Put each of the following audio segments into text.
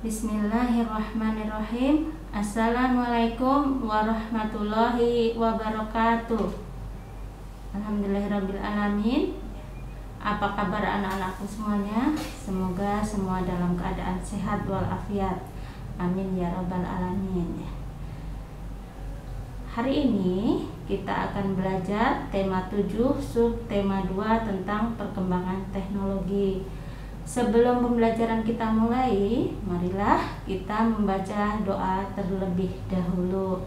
Bismillahirrahmanirrahim. Assalamualaikum warahmatullahi wabarakatuh. Alhamdulillahirabbil alamin. Apa kabar anak-anakku semuanya? Semoga semua dalam keadaan sehat walafiat. Amin ya rabbal alamin. Hari ini kita akan belajar tema 7 subtema 2 tentang perkembangan teknologi. Sebelum pembelajaran kita mulai, marilah kita membaca doa terlebih dahulu.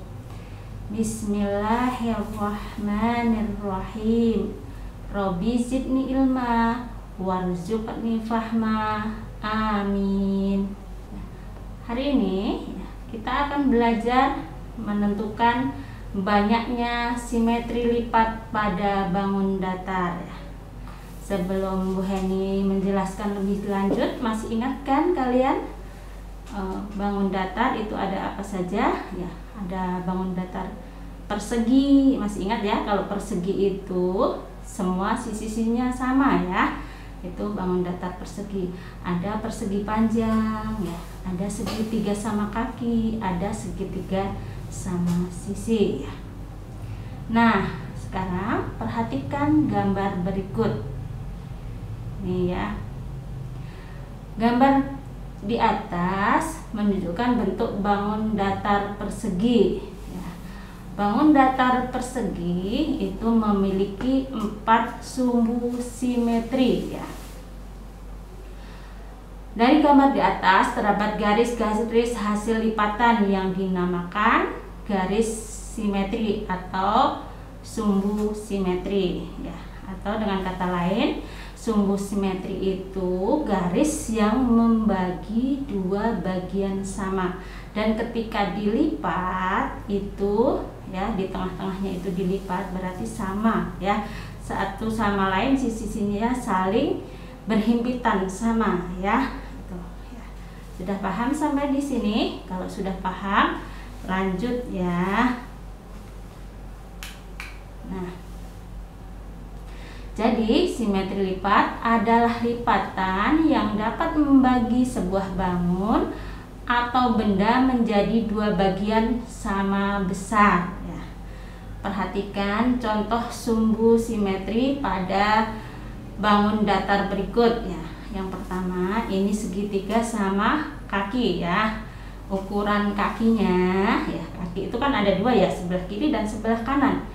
Bismillahirrahmanirrahim. Robbi zidni ilma warzuqni fahma. Amin. Hari ini kita akan belajar menentukan banyaknya simetri lipat pada bangun datar. Sebelum Bu Heni menjelaskan lebih lanjut, masih ingat kan kalian bangun datar itu ada apa saja? Ya, ada bangun datar persegi. Masih ingat ya, kalau persegi itu semua sisi-sisinya sama ya. Itu bangun datar persegi. Ada persegi panjang ya, ada segitiga sama kaki, ada segitiga sama sisi ya. Nah, sekarang perhatikan gambar berikut. Nih ya, gambar di atas menunjukkan bentuk bangun datar persegi ya. Bangun datar persegi itu memiliki 4 sumbu simetri ya. Dari gambar di atas terdapat garis-garis hasil lipatan yang dinamakan garis simetri atau sumbu simetri ya. Atau dengan kata lain, sumbu simetri itu garis yang membagi dua bagian sama, dan ketika dilipat itu ya, di tengah-tengahnya itu dilipat berarti sama ya, satu sama lain sisi-sisinya saling berhimpitan sama ya. Tuh, ya. Sudah paham sampai di sini? Kalau sudah paham, lanjut ya. Nah, jadi simetri lipat adalah lipatan yang dapat membagi sebuah bangun atau benda menjadi dua bagian sama besar ya. Perhatikan contoh sumbu simetri pada bangun datar berikut ya. Yang pertama, ini segitiga sama kaki ya. Ukuran kakinya ya, kaki itu kan ada dua ya, sebelah kiri dan sebelah kanan.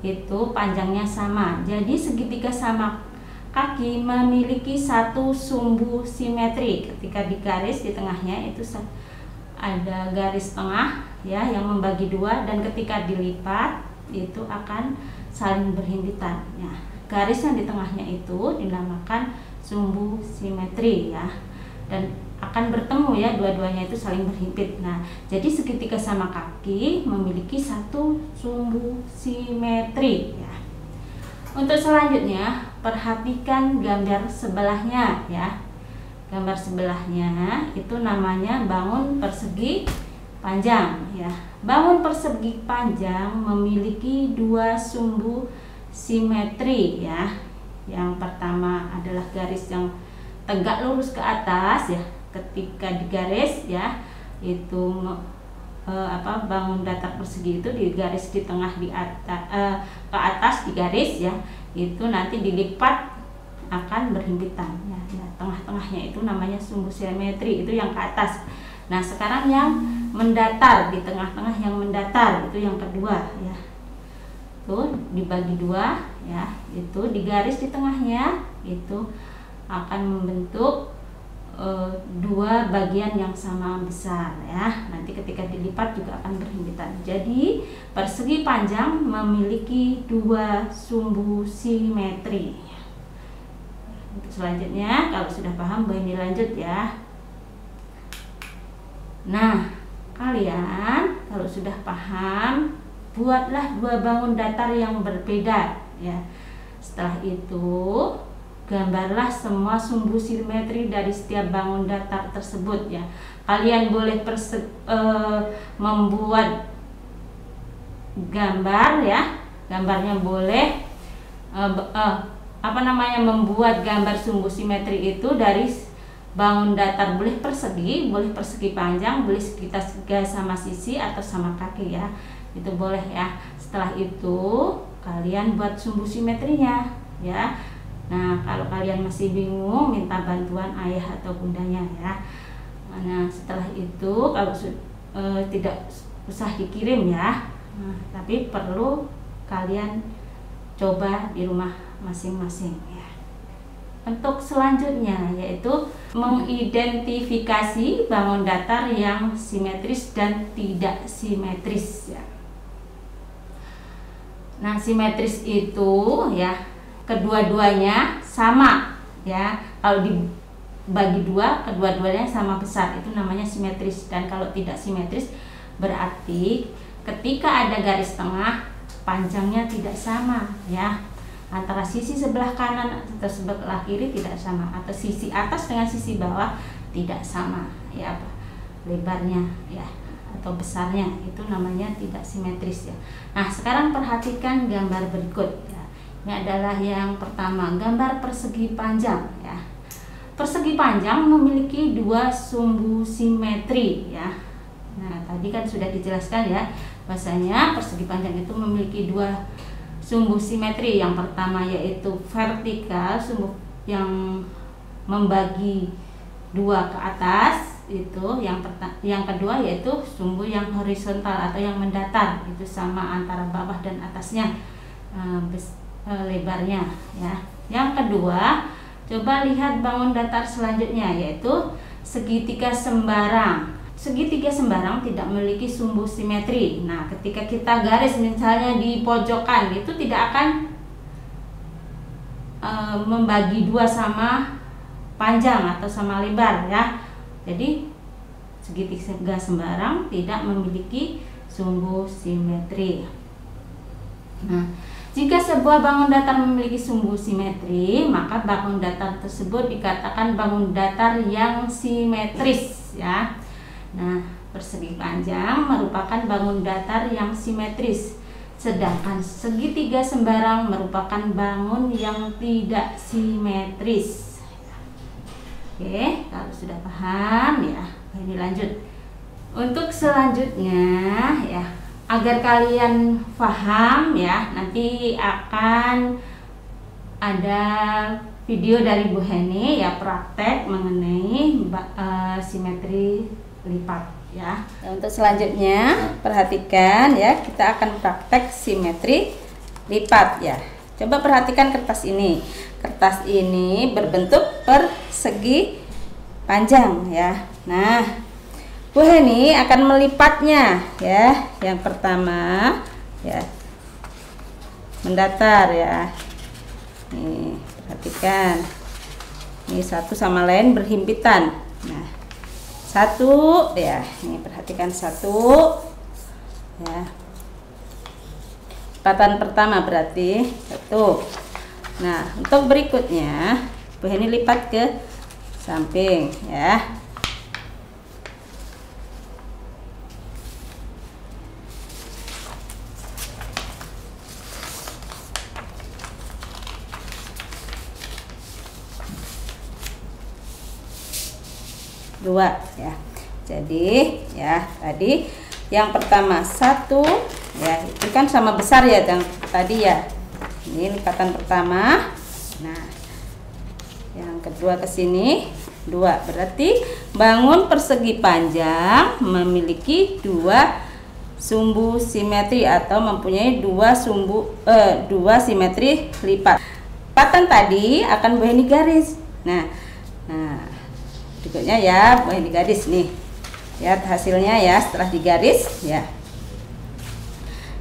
Itu panjangnya sama. Jadi segitiga sama kaki memiliki satu sumbu simetri. Ketika digaris di tengahnya itu ada garis tengah ya yang membagi dua, dan ketika dilipat itu akan saling berhimpitan ya. Garis yang di tengahnya itu dinamakan sumbu simetri ya, dan akan bertemu ya, dua-duanya itu saling berhimpit. Nah, jadi segitiga sama kaki memiliki satu sumbu simetri ya. Untuk selanjutnya, perhatikan gambar sebelahnya ya. Gambar sebelahnya itu namanya bangun persegi panjang ya. Bangun persegi panjang memiliki dua sumbu simetri ya. Yang pertama adalah garis yang tegak lurus ke atas ya. Ketika digaris ya, itu bangun datar persegi itu digaris di tengah di atas, ke atas digaris ya, itu nanti dilipat akan berhimpitan ya, ya. Tengah-tengahnya itu namanya sumbu simetri, itu yang ke atas. Nah, sekarang yang mendatar, di tengah-tengah yang mendatar itu yang kedua ya. Tuh dibagi dua ya, itu digaris di tengahnya, itu akan membentuk dua bagian yang sama besar ya. Nanti ketika dilipat juga akan berhimpitan. Jadi persegi panjang memiliki dua sumbu simetri. Untuk selanjutnya, kalau sudah paham, boleh lanjut ya. Nah, kalian kalau sudah paham, buatlah dua bangun datar yang berbeda ya. Setelah itu gambarlah semua sumbu simetri dari setiap bangun datar tersebut ya. Kalian boleh membuat gambar ya. Gambarnya boleh membuat gambar sumbu simetri itu dari bangun datar boleh persegi panjang, boleh segitiga sama sisi atau sama kaki ya, itu boleh ya. Setelah itu kalian buat sumbu simetrinya ya. Nah, kalau kalian masih bingung, minta bantuan ayah atau bundanya ya. Nah, setelah itu kalau tidak usah dikirim ya, tapi perlu kalian coba di rumah masing-masing ya. Untuk selanjutnya yaitu mengidentifikasi bangun datar yang simetris dan tidak simetris ya. Nah, simetris itu ya kedua-duanya sama ya. Kalau dibagi dua, kedua-duanya sama besar, itu namanya simetris. Dan kalau tidak simetris berarti ketika ada garis tengah panjangnya tidak sama ya. Antara sisi sebelah kanan atau sebelah kiri tidak sama, atau sisi atas dengan sisi bawah tidak sama ya, lebarnya ya atau besarnya, itu namanya tidak simetris ya. Nah, sekarang perhatikan gambar berikut ya. Ini adalah yang pertama, gambar persegi panjang ya. Persegi panjang memiliki dua sumbu simetri ya. Nah, tadi kan sudah dijelaskan ya, bahwasanya persegi panjang itu memiliki dua sumbu simetri. Yang pertama yaitu vertikal, sumbu yang membagi dua ke atas itu. Yang kedua yaitu sumbu yang horizontal atau yang mendatar, itu sama antara bawah dan atasnya lebarnya ya. Yang kedua, coba lihat bangun datar selanjutnya yaitu segitiga sembarang. Segitiga sembarang tidak memiliki sumbu simetri. Nah, ketika kita garis misalnya di pojokan, itu tidak akan membagi dua sama panjang atau sama lebar ya. Jadi segitiga sembarang tidak memiliki sumbu simetri. Nah, jika sebuah bangun datar memiliki sumbu simetri, maka bangun datar tersebut dikatakan bangun datar yang simetris ya. Nah, persegi panjang merupakan bangun datar yang simetris, sedangkan segitiga sembarang merupakan bangun yang tidak simetris. Oke, kalau sudah paham ya, ini lanjut. Untuk selanjutnya ya, agar kalian paham ya, nanti akan ada video dari Bu Heni ya, praktek mengenai simetri lipat ya. Untuk selanjutnya perhatikan ya, kita akan praktek simetri lipat ya. Coba perhatikan kertas ini. Kertas ini berbentuk persegi panjang ya. Nah, Bu Heni akan melipatnya ya. Yang pertama ya, mendatar ya. Nih, perhatikan. Ini satu sama lain berhimpitan. Nah, satu ya, ini perhatikan satu ya. Lipatan pertama berarti satu. Nah, untuk berikutnya Bu Heni lipat ke samping ya. Dua ya. Jadi ya, tadi yang pertama satu ya, itu kan sama besar ya yang tadi ya. Ini lipatan pertama. Nah, yang kedua ke sini dua, berarti bangun persegi panjang memiliki dua sumbu simetri atau mempunyai dua simetri lipat. Lipatan tadi akan Bu Heni garis. Nah, berikutnya ya, Bu Heni garis nih. Lihat hasilnya ya setelah digaris ya.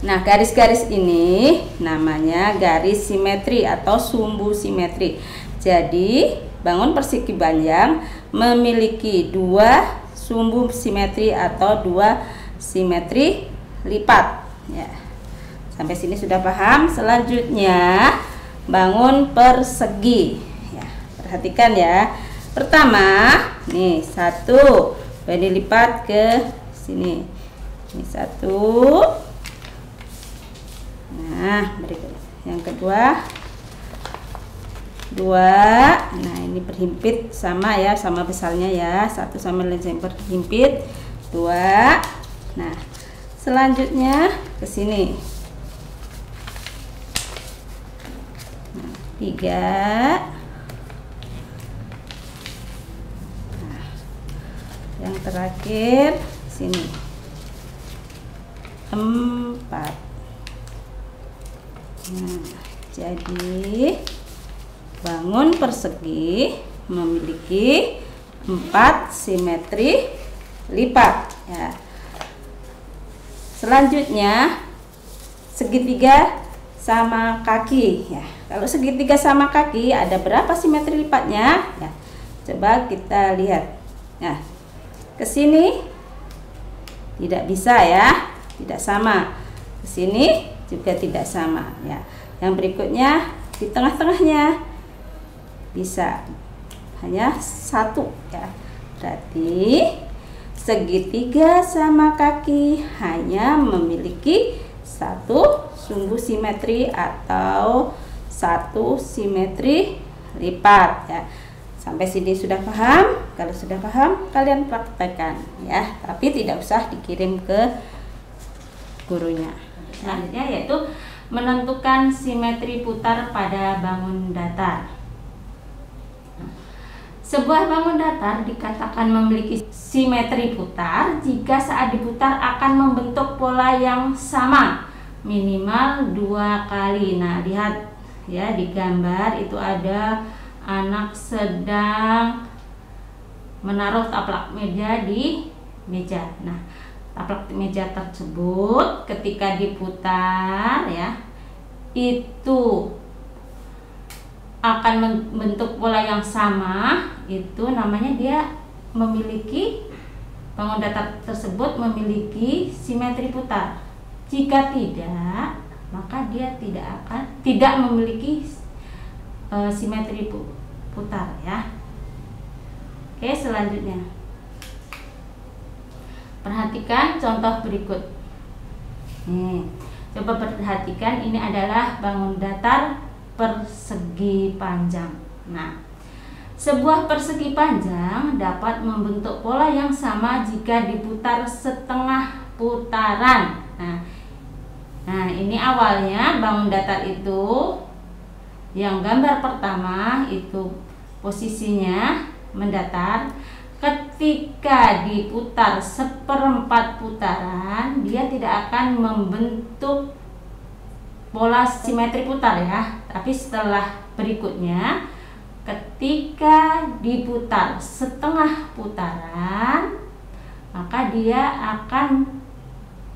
Nah, garis-garis ini namanya garis simetri atau sumbu simetri. Jadi, bangun persegi panjang memiliki dua sumbu simetri atau dua simetri lipat ya. Sampai sini sudah paham? Selanjutnya, bangun persegi ya. Perhatikan ya. Pertama, nih satu, Heni lipat ke sini. Ini satu. Nah, berikut yang kedua 2. Nah, ini berhimpit sama ya, sama besarnya ya. 1 sama lain berhimpit. 2. Nah, selanjutnya ke sini. Nah, 3. Nah, yang terakhir sini. 4. Nah, jadi bangun persegi memiliki 4 simetri lipat ya. Selanjutnya segitiga sama kaki ya. Kalau segitiga sama kaki ada berapa simetri lipatnya ya? Coba kita lihat. Nah, ke sini tidak bisa ya, tidak sama. Ke sini juga tidak sama ya. Yang berikutnya di tengah-tengahnya bisa hanya 1 ya. Berarti segitiga sama kaki hanya memiliki 1 sumbu simetri atau 1 simetri lipat ya. Sampai sini sudah paham? Kalau sudah paham, kalian praktekkan ya. Tapi tidak usah dikirim ke gurunya. Selanjutnya yaitu menentukan simetri putar pada bangun datar. Sebuah bangun datar dikatakan memiliki simetri putar jika saat diputar akan membentuk pola yang sama minimal 2 kali. Nah, lihat ya di gambar itu ada anak sedang menaruh taplak meja di meja. Nah, taplak meja tersebut ketika diputar ya itu akan membentuk pola yang sama, itu namanya dia memiliki, bangun datar tersebut memiliki simetri putar. Jika tidak, maka dia tidak memiliki simetri putar ya. Oke, selanjutnya perhatikan contoh berikut. Coba perhatikan, ini adalah bangun datar persegi panjang. Nah, sebuah persegi panjang dapat membentuk pola yang sama jika diputar setengah putaran. Nah, ini awalnya bangun datar itu yang gambar pertama itu posisinya mendatar. Ketika diputar 1/4 putaran, dia tidak akan membentuk pola simetri putar ya. Tapi setelah berikutnya, ketika diputar setengah putaran, maka dia akan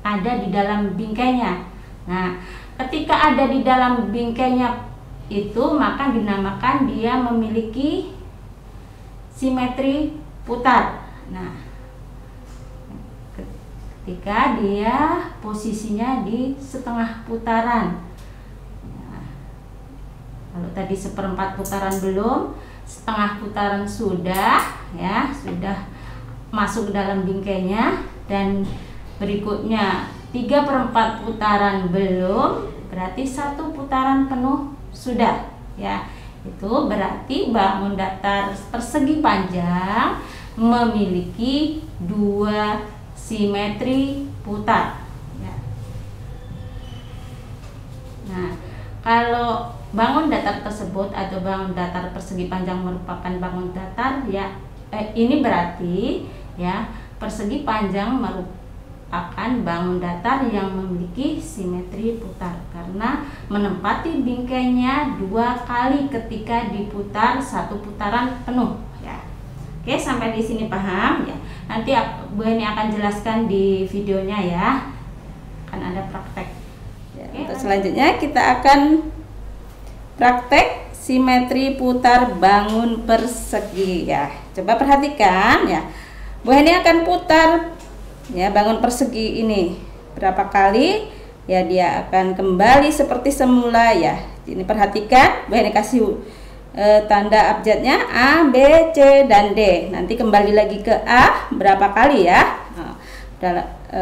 ada di dalam bingkainya. Nah, ketika ada di dalam bingkainya itu, maka dinamakan dia memiliki simetri putar. Nah, ketika dia posisinya di setengah putaran. Nah, kalau tadi 1/4 putaran belum, setengah putaran sudah ya, sudah masuk dalam bingkainya, dan berikutnya 3/4 putaran belum, berarti 1 putaran penuh sudah ya. Itu berarti bangun datar persegi panjang memiliki 2 simetri putar ya. Nah, kalau bangun datar tersebut atau bangun datar persegi panjang merupakan bangun datar ya, ini berarti ya persegi panjang merupakan bangun datar yang memiliki simetri putar karena menempati bingkainya 2 kali ketika diputar 1 putaran penuh ya. Oke, sampai di sini paham ya. Nanti Bu Heni akan jelaskan di videonya ya. Akan ada praktek. Ya, oke, untuk selanjutnya kita akan praktek simetri putar bangun persegi ya. Coba perhatikan ya. Bu Heni akan putar ya bangun persegi ini berapa kali ya, dia akan kembali seperti semula ya. Ini perhatikan, Bu Heni kasih tanda abjadnya A, B, C, dan D. Nanti kembali lagi ke A berapa kali ya,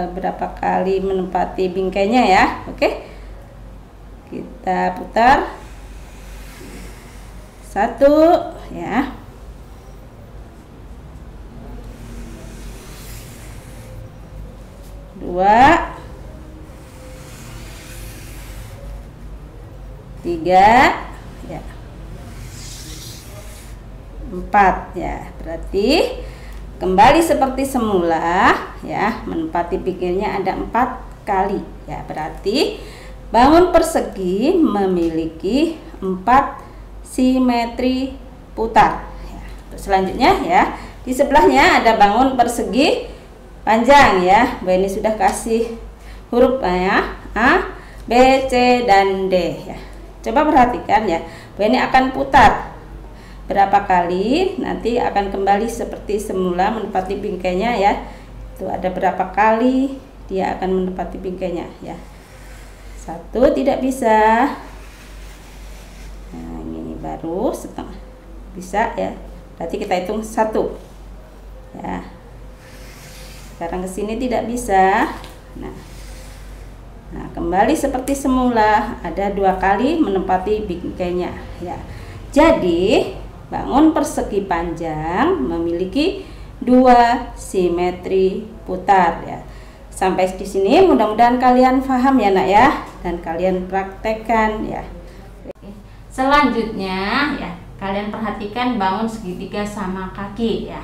berapa kali menempati bingkainya ya. Oke, kita putar 1 ya. 2, 3 ya. 4 ya. Berarti kembali seperti semula ya, menempati pinggirnya ada 4 kali ya. Berarti bangun persegi memiliki 4 simetri putar ya. Selanjutnya ya, di sebelahnya ada bangun persegi panjang ya. Bu ini sudah kasih huruf ya, A, B, C, dan D ya. Coba perhatikan ya, Bu ini akan putar berapa kali, nanti akan kembali seperti semula menempati bingkainya ya. Itu ada berapa kali dia akan menempati bingkainya ya. 1 tidak bisa. Nah, ini baru setengah bisa ya. Berarti kita hitung 1 ya. Sekarang ke sini tidak bisa. Nah, kembali seperti semula, ada 2 kali menempati bingkainya ya. Jadi bangun persegi panjang memiliki 2 simetri putar ya. Sampai di sini mudah-mudahan kalian paham ya nak ya, dan kalian praktekkan ya. Selanjutnya ya, kalian perhatikan bangun segitiga sama kaki ya.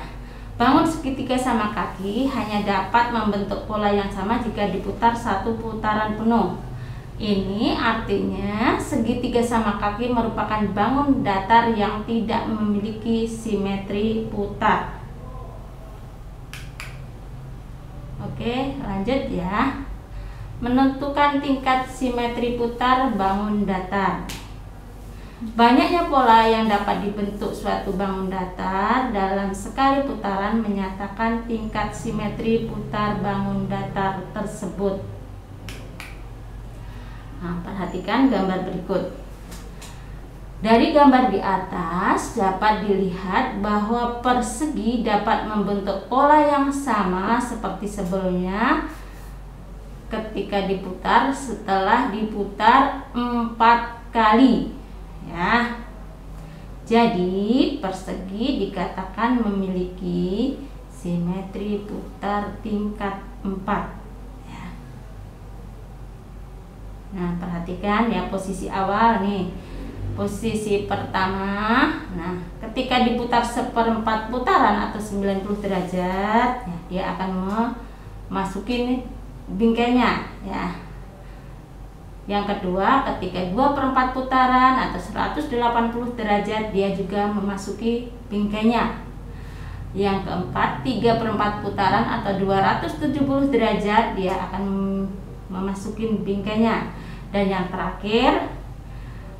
Bangun segitiga sama kaki hanya dapat membentuk pola yang sama jika diputar 1 putaran penuh. Ini artinya segitiga sama kaki merupakan bangun datar yang tidak memiliki simetri putar. Oke, lanjut ya. Menentukan tingkat simetri putar bangun datar. Banyaknya pola yang dapat dibentuk suatu bangun datar dalam sekali putaran menyatakan tingkat simetri putar bangun datar tersebut. Nah, perhatikan gambar berikut. Dari gambar di atas dapat dilihat bahwa persegi dapat membentuk pola yang sama seperti sebelumnya ketika diputar setelah diputar 4 kali ya. Jadi persegi dikatakan memiliki simetri putar tingkat 4 ya. Nah, perhatikan ya posisi awal nih. Posisi pertama, nah ketika diputar 1/4 putaran atau 90 derajat ya, dia akan memasuki bingkainya ya. Yang kedua, ketika 2/4 putaran atau 180 derajat, dia juga memasuki bingkainya. Yang keempat, 3/4 putaran atau 270 derajat, dia akan memasuki bingkainya. Dan yang terakhir,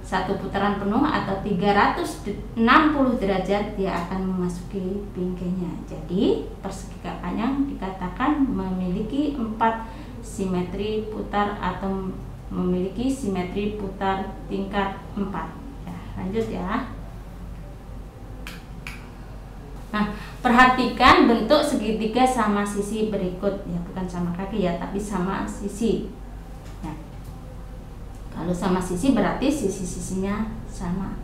1 putaran penuh atau 360 derajat, dia akan memasuki bingkainya. Jadi persegi panjang dikatakan memiliki 4 simetri putar atau memiliki simetri putar tingkat 4 ya. Lanjut ya. Nah, perhatikan bentuk segitiga sama sisi berikut ya, bukan sama kaki ya, tapi sama sisi ya. Kalau sama sisi berarti sisi-sisinya sama.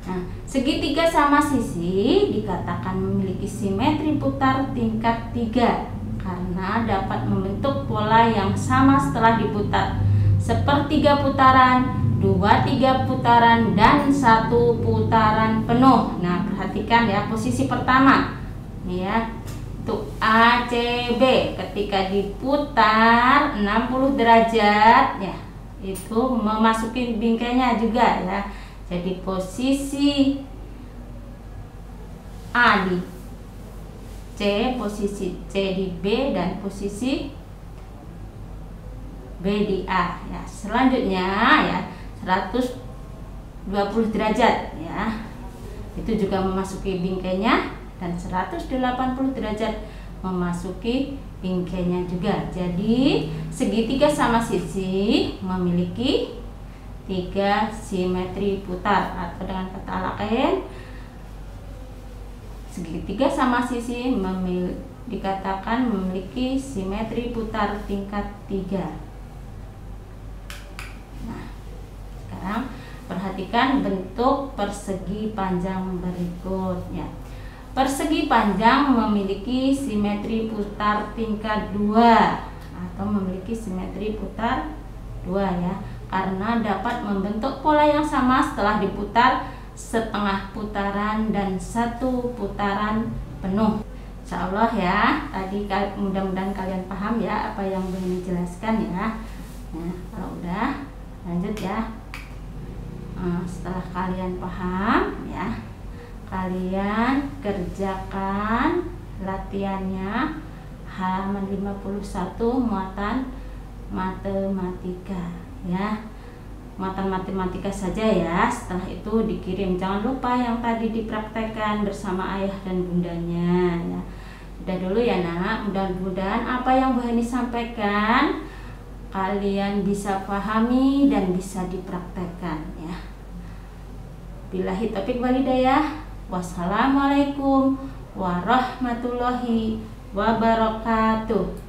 Nah, segitiga sama sisi dikatakan memiliki simetri putar tingkat 3 karena dapat membentuk pola yang sama setelah diputar 1/3 putaran, 2/3 putaran, dan 1 putaran penuh. Nah, perhatikan ya posisi pertama nih ya, untuk A, C, B ketika diputar 60 derajat ya, itu memasuki bingkainya juga ya. Jadi posisi A di C, posisi C di B, dan posisi B di A ya. Selanjutnya ya 120 derajat ya, itu juga memasuki bingkainya, dan 180 derajat memasuki bingkainya juga. Jadi segitiga sama sisi memiliki 3 simetri putar, atau dengan kata lain segitiga sama sisi dikatakan memiliki simetri putar tingkat 3. Nah, sekarang perhatikan perhatikan bentuk persegi panjang berikutnya. Persegi panjang memiliki simetri putar tingkat 2 atau memiliki simetri putar 2 ya, karena dapat membentuk pola yang sama setelah diputar setengah putaran dan 1 putaran penuh. Insya Allah ya, tadi mudah-mudahan kalian paham ya apa yang Beni jelaskan ya. Nah, kalau udah lanjut ya. Setelah kalian paham ya, kalian kerjakan latihannya halaman 51 muatan matematika ya. Muatan matematika saja ya, setelah itu dikirim. Jangan lupa yang tadi dipraktekkan bersama ayah dan bundanya ya. Udah dulu ya nak, mudah-mudahan apa yang Bu Heni sampaikan kalian bisa pahami dan bisa dipraktekkan ya. Billahi taufiq wal hidayah. Wassalamualaikum warahmatullahi wabarakatuh.